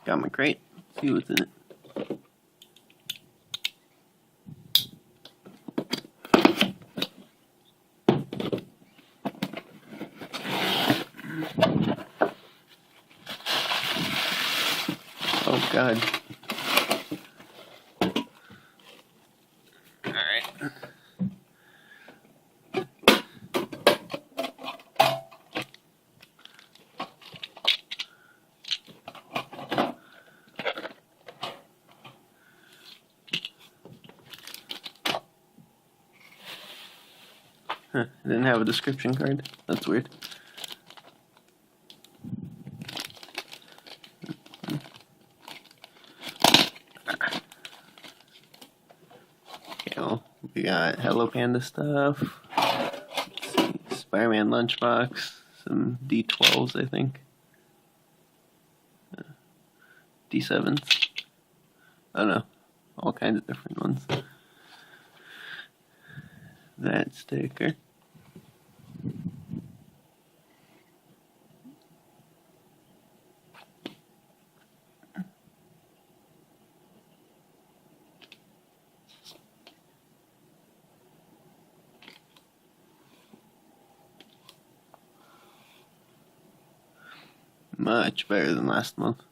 Got my crate. See what's in it. Oh God. Alright. Huh, I didn't have a description card. That's weird. Okay, well, we got Hello Panda stuff. Let's see, Spider-Man lunchbox. Some D12s, I think. D7s. I don't know. All kinds of different ones. That sticker. Much better than last month.